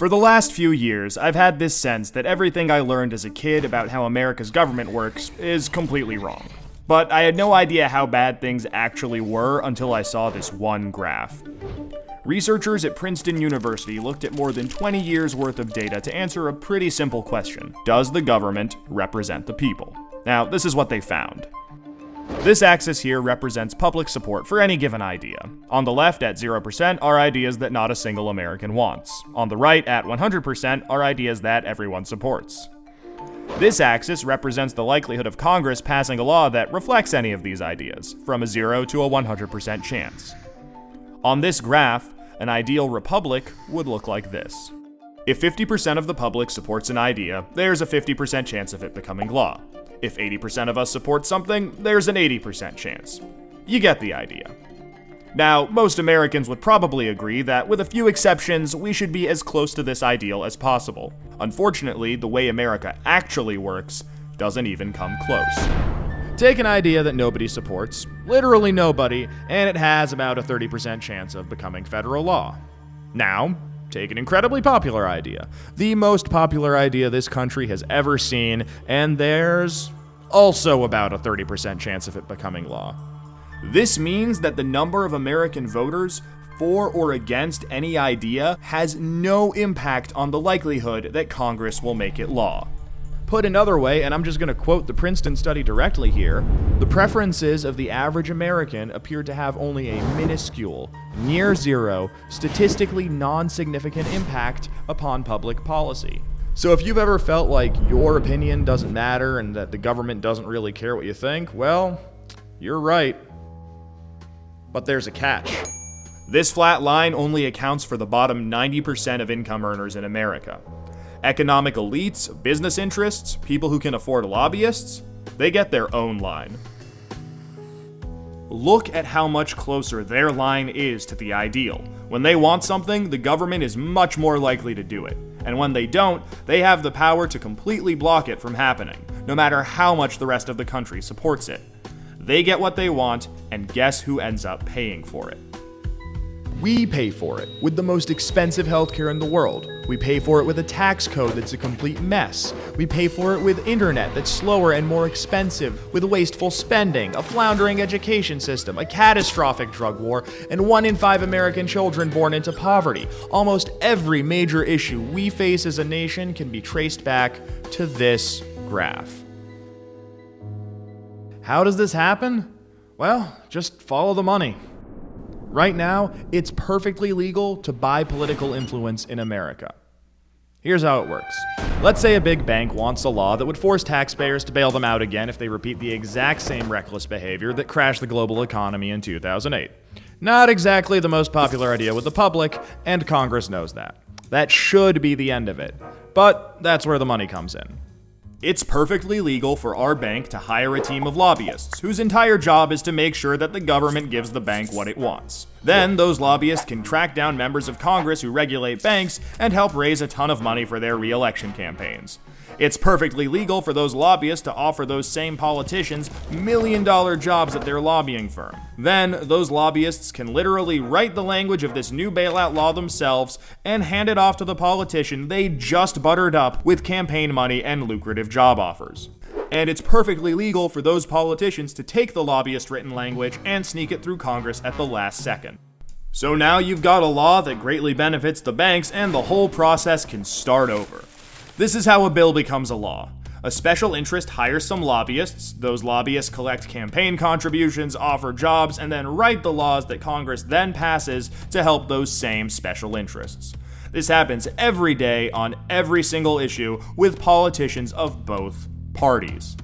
For the last few years, I've had this sense that everything I learned as a kid about how America's government works is completely wrong. But I had no idea how bad things actually were until I saw this one graph. Researchers at Princeton University looked at more than 20 years worth of data to answer a pretty simple question. Does the government represent the people? Now, this is what they found. This axis here represents public support for any given idea. On the left, at 0%, are ideas that not a single American wants. On the right, at 100%, are ideas that everyone supports. This axis represents the likelihood of Congress passing a law that reflects any of these ideas, from a 0 to a 100% chance. On this graph, an ideal republic would look like this. If 50% of the public supports an idea, there's a 50% chance of it becoming law. If 80% of us support something, there's an 80% chance. You get the idea. Now, most Americans would probably agree that, with a few exceptions, we should be as close to this ideal as possible. Unfortunately, the way America actually works doesn't even come close. Take an idea that nobody supports, literally nobody, and it has about a 30% chance of becoming federal law. Now, take an incredibly popular idea, the most popular idea this country has ever seen, and there's also about a 30% chance of it becoming law. This means that the number of American voters for or against any idea has no impact on the likelihood that Congress will make it law. Put another way, and I'm just going to quote the Princeton study directly here, the preferences of the average American appear to have only a minuscule, near zero, statistically non-significant impact upon public policy. So if you've ever felt like your opinion doesn't matter and that the government doesn't really care what you think, well, you're right. But there's a catch. This flat line only accounts for the bottom 90% of income earners in America. Economic elites, business interests, people who can afford lobbyists, they get their own line. Look at how much closer their line is to the ideal. When they want something, the government is much more likely to do it. And when they don't, they have the power to completely block it from happening, no matter how much the rest of the country supports it. They get what they want, and guess who ends up paying for it? We pay for it with the most expensive healthcare in the world. We pay for it with a tax code that's a complete mess. We pay for it with internet that's slower and more expensive, with wasteful spending, a floundering education system, a catastrophic drug war, and 1 in 5 American children born into poverty. Almost every major issue we face as a nation can be traced back to this graph. How does this happen? Well, just follow the money. Right now, it's perfectly legal to buy political influence in America. Here's how it works. Let's say a big bank wants a law that would force taxpayers to bail them out again if they repeat the exact same reckless behavior that crashed the global economy in 2008. Not exactly the most popular idea with the public, and Congress knows that. That should be the end of it. But that's where the money comes in. It's perfectly legal for our bank to hire a team of lobbyists whose entire job is to make sure that the government gives the bank what it wants. Then, those lobbyists can track down members of Congress who regulate banks and help raise a ton of money for their re-election campaigns. It's perfectly legal for those lobbyists to offer those same politicians million-dollar jobs at their lobbying firm. Then, those lobbyists can literally write the language of this new bailout law themselves and hand it off to the politician they just buttered up with campaign money and lucrative job offers. And it's perfectly legal for those politicians to take the lobbyist-written language and sneak it through Congress at the last second. So now you've got a law that greatly benefits the banks, and the whole process can start over. This is how a bill becomes a law. A special interest hires some lobbyists, those lobbyists collect campaign contributions, offer jobs, and then write the laws that Congress then passes to help those same special interests. This happens every day on every single issue with politicians of both parties.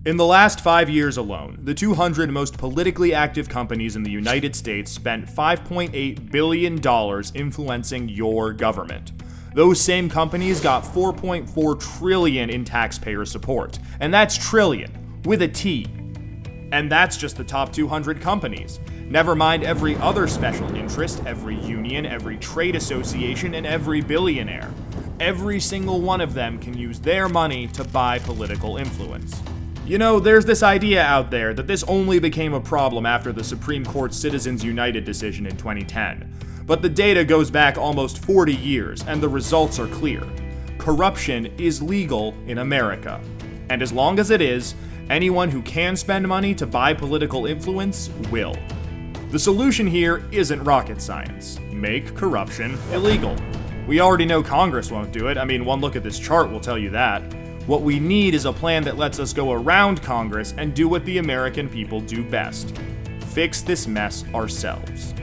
In the last 5 years alone, the 200 most politically active companies in the United States spent $5.8 billion influencing your government. Those same companies got $4.4 trillion in taxpayer support. And that's trillion, with a T. And that's just the top 200 companies. Never mind every other special interest, every union, every trade association, and every billionaire. Every single one of them can use their money to buy political influence. You know, there's this idea out there that this only became a problem after the Supreme Court's Citizens United decision in 2010. But the data goes back almost 40 years, and the results are clear. Corruption is legal in America. And as long as it is, anyone who can spend money to buy political influence will. The solution here isn't rocket science. Make corruption illegal. We already know Congress won't do it. I mean, one look at this chart will tell you that. What we need is a plan that lets us go around Congress and do what the American people do best. Fix this mess ourselves.